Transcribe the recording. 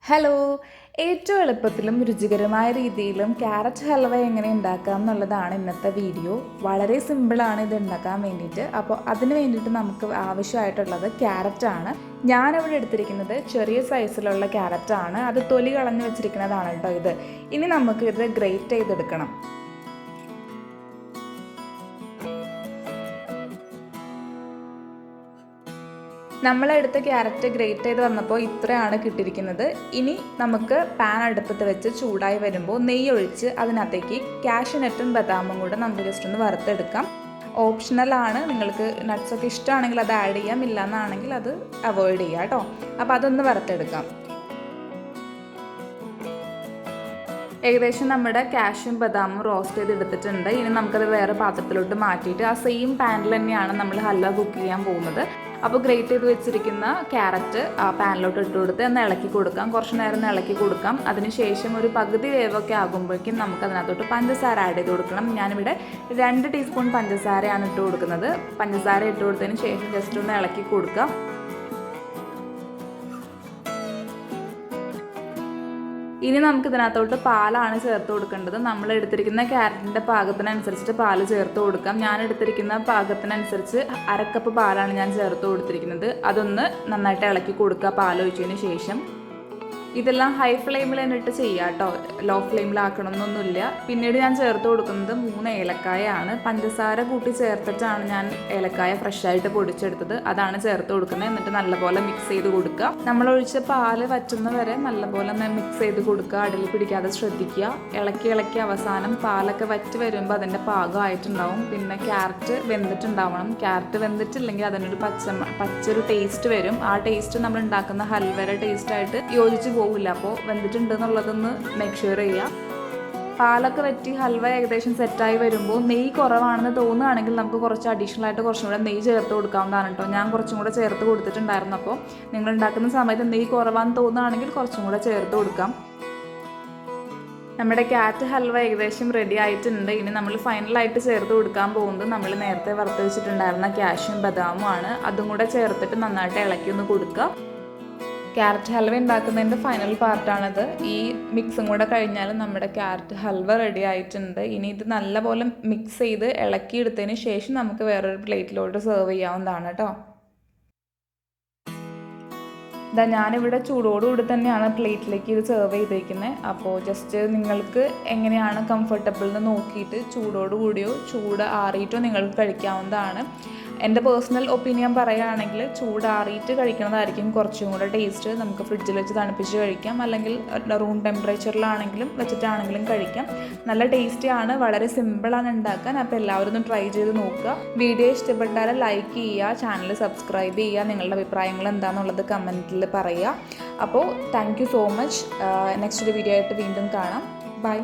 Hello, ഏറ്റവും എളുപ്പത്തിലും രുചികരമായ രീതിയിലും ക്യാരറ്റ് ഹൽവ എങ്ങനെ ഉണ്ടാക്കാം എന്നുള്ളതാണ് ഇന്നത്തെ വീഡിയോ. വളരെ സിമ്പിളാണ് ഇത് ഉണ്ടാക്കാൻ വേണ്ടിയിട്ട്. അപ്പോൾ അതിന് വേണ്ടിയിട്ട് നമുക്ക് ആവശ്യമായിട്ടുള്ളത് ക്യാരറ്റാണ്. ഞാനിവിടെ എടുത്തിരിക്കുന്നത് ചെറിയ സൈസിലുള്ള ക്യാരറ്റാണ്. അത് തൊലി കളഞ്ഞ് വെച്ചിരിക്കുന്നതാണ് കേട്ടോ ഇത്. ഇനി നമുക്ക് ഇത് ഗ്രേറ്റ് ചെയ്തെടുക്കണം. നമ്മളെടുത്ത ക്യാരറ്റ് ഗ്രേറ്റ് ചെയ്ത് വന്നപ്പോൾ ഇത്രയാണ് കിട്ടിയിരിക്കുന്നത്. ഇനി നമുക്ക് പാൻ അടുപ്പത്ത് വെച്ച് ചൂടായി വരുമ്പോൾ നെയ്യ് ഒഴിച്ച് അതിനകത്തേക്ക് കാഷ്യൂനട്ടും ബദാമും കൂടെ നമുക്ക് ജസ്റ്റ് ഒന്ന് വറുത്തെടുക്കാം. ഓപ്ഷണലാണ്, നിങ്ങൾക്ക് നട്ട്സൊക്കെ ഇഷ്ടമാണെങ്കിൽ അത് ആഡ് ചെയ്യാം, ഇല്ലയെന്നാണെങ്കിൽ അത് അവോയ്ഡ് ചെയ്യാം കേട്ടോ. അപ്പോൾ അതൊന്ന് വറുത്തെടുക്കാം. ഏകദേശം നമ്മുടെ കാഷ്യൂം ബദാമും റോസ്റ്റ് ചെയ്ത് എടുത്തിട്ടുണ്ട്. ഇനി നമുക്കത് വേറെ പാത്രത്തിലോട്ട് മാറ്റിയിട്ട് ആ സെയിം പാനിൽ തന്നെയാണ് നമ്മൾ ഹൽവ കുക്ക് ചെയ്യാൻ പോകുന്നത്. അപ്പോൾ ഗ്രേറ്റ് ചെയ്ത് വെച്ചിരിക്കുന്ന ക്യാരറ്റ് ആ പാനിലോട്ട് ഇട്ട് കൊടുത്ത് ഒന്ന് ഇളക്കി കൊടുക്കാം. കുറച്ച് നേരം ഇളക്കി കൊടുക്കാം. അതിനുശേഷം ഒരു പകുതി വേവൊക്കെ ആകുമ്പോഴേക്കും നമുക്ക് അതിനകത്തോട്ട് പഞ്ചസാര ആഡ് ചെയ്ത് കൊടുക്കണം. ഞാനിവിടെ 2 ടീസ്പൂൺ പഞ്ചസാരയാണ് ഇട്ട് കൊടുക്കുന്നത്. പഞ്ചസാര ഇട്ട് കൊടുത്തതിന് ശേഷം ജസ്റ്റ് ഒന്ന് ഇളക്കി കൊടുക്കാം. ഇനി നമുക്ക് ഇതിനകത്തോട്ട് പാലാണ് ചേർത്ത് കൊടുക്കേണ്ടത്. നമ്മൾ എടുത്തിരിക്കുന്ന ക്യാരറ്റിൻ്റെ പാകത്തിനനുസരിച്ചിട്ട് പാല് ചേർത്ത് കൊടുക്കാം. ഞാൻ എടുത്തിരിക്കുന്ന പാകത്തിനനുസരിച്ച് 1/2 കപ്പ് പാലാണ് ഞാൻ ചേർത്ത് കൊടുത്തിരിക്കുന്നത്. അതൊന്ന് നന്നായിട്ട് ഇളക്കി കൊടുക്കുക പാലൊഴിച്ചതിന് ശേഷം. ഇതെല്ലാം ഹൈ ഫ്ലെയിമിൽ തന്നിട്ട് ചെയ്യാം കേട്ടോ, ലോ ഫ്ലെയിമിലാക്കണമെന്നൊന്നുമില്ല. പിന്നീട് ഞാൻ ചേർത്ത് കൊടുക്കുന്നത് 3 ഏലക്കായാണ്. പഞ്ചസാര കൂട്ടി ചേർത്തിട്ടാണ് ഞാൻ ഏലക്കായ ഫ്രഷായിട്ട് പൊടിച്ചെടുത്തത്, അതാണ് ചേർത്ത് കൊടുക്കുന്നത്. എന്നിട്ട് നല്ലപോലെ മിക്സ് ചെയ്ത് കൊടുക്കുക. നമ്മൾ ഒഴിച്ച പാല് വറ്റുന്ന വരെ നല്ലപോലെ മിക്സ് ചെയ്ത് കൊടുക്കുക. അടിയിൽ പിടിക്കാതെ ശ്രദ്ധിക്കുക. ഇളക്കി അവസാനം പാലൊക്കെ വറ്റി വരുമ്പോൾ അതിൻ്റെ പാകമായിട്ടുണ്ടാവും. പിന്നെ ക്യാരറ്റ് വെന്തിട്ടുണ്ടാവണം. ക്യാരറ്റ് വെന്തിട്ടില്ലെങ്കിൽ അതിനൊരു പച്ചൊരു ടേസ്റ്റ് വരും. ആ ടേസ്റ്റ് നമ്മൾ ഉണ്ടാക്കുന്ന ഹൽവയുടെ ടേസ്റ്റായിട്ട് യോജിച്ച് പോകില്ല. അപ്പോൾ വെന്തിട്ടുണ്ട് എന്നുള്ളതൊന്ന് മേക്ക് ഷുവർ ചെയ്യുക. പാലൊക്കെ വറ്റി ഹൽവ ഏകദേശം സെറ്റായി വരുമ്പോൾ നെയ്യ് കുറവാണെന്ന് തോന്നുകയാണെങ്കിൽ നമുക്ക് കുറച്ച് അഡീഷണൽ ആയിട്ട് കുറച്ചും കൂടെ നെയ്യ് ചേർത്ത് കൊടുക്കാവുന്നതാണ് കേട്ടോ. ഞാൻ കുറച്ചും കൂടെ ചേർത്ത് കൊടുത്തിട്ടുണ്ടായിരുന്നു. അപ്പോൾ നിങ്ങൾ ഉണ്ടാക്കുന്ന സമയത്ത് നെയ്യ് കുറവാണെന്ന് തോന്നുകയാണെങ്കിൽ കുറച്ചും കൂടെ ചേർത്ത് കൊടുക്കാം. നമ്മുടെ ക്യാരറ്റ് ഹൽവ ഏകദേശം റെഡി ആയിട്ടുണ്ട്. ഇനി നമ്മൾ ഫൈനലായിട്ട് ചേർത്ത് കൊടുക്കാൻ പോകുന്നത് നമ്മൾ നേരത്തെ വറുത്ത് വെച്ചിട്ടുണ്ടായിരുന്ന കാഷ്യൂം ബദാമും ആണ്. അതും കൂടെ ചേർത്തിട്ട് നന്നായിട്ട് ഇളക്കി ഒന്ന് കൊടുക്കുക. ക്യാരറ്റ് ഹൽവ ഉണ്ടാക്കുന്നതിൻ്റെ ഫൈനൽ പാർട്ടാണിത്. ഈ മിക്സും കൂടെ കഴിഞ്ഞാൽ നമ്മുടെ ക്യാരറ്റ് ഹൽവ റെഡി ആയിട്ടുണ്ട്. ഇനി ഇത് നല്ലപോലെ മിക്സ് ചെയ്ത് ഇളക്കിയെടുത്തതിന് ശേഷം നമുക്ക് വേറൊരു പ്ലേറ്റിലോട്ട് സെർവ് ചെയ്യാവുന്നതാണ് കേട്ടോ. ഞാനിവിടെ ചൂടോടുകൂടി തന്നെയാണ് പ്ലേറ്റിലേക്ക് ഇത് സെർവ് ചെയ്തേക്കുന്നത്. അപ്പോൾ ജസ്റ്റ് നിങ്ങൾക്ക് എങ്ങനെയാണ് കംഫർട്ടബിൾ എന്ന് നോക്കിയിട്ട് ചൂടോടുകൂടിയോ ചൂട് ആറിയിട്ടോ നിങ്ങൾക്ക് കഴിക്കാവുന്നതാണ്. എൻ്റെ പേഴ്സണൽ ഒപ്പീനിയൻ പറയുകയാണെങ്കിൽ ചൂടാറിയിട്ട് കഴിക്കുന്നതായിരിക്കും കുറച്ചും കൂടെ ടേസ്റ്റ്. നമുക്ക് ഫ്രിഡ്ജിൽ വെച്ച് തണുപ്പിച്ച് കഴിക്കാം, അല്ലെങ്കിൽ റൂം ടെമ്പറേച്ചറിലാണെങ്കിലും വെച്ചിട്ടാണെങ്കിലും കഴിക്കാം. നല്ല ടേസ്റ്റിയാണ്, വളരെ സിമ്പിളാണ് ഉണ്ടാക്കാൻ. അപ്പോൾ എല്ലാവരും ഒന്ന് ട്രൈ ചെയ്ത് നോക്കുക. വീഡിയോ ഇഷ്ടപ്പെട്ടാൽ ലൈക്ക് ചെയ്യുക, ചാനൽ സബ്സ്ക്രൈബ് ചെയ്യുക, നിങ്ങളുടെ അഭിപ്രായങ്ങൾ എന്താണെന്നുള്ളത് കമൻറ്റിൽ പറയുക. അപ്പോൾ thank you so much. Next ഒരു വീഡിയോ ആയിട്ട് വീണ്ടും കാണാം. ബൈ.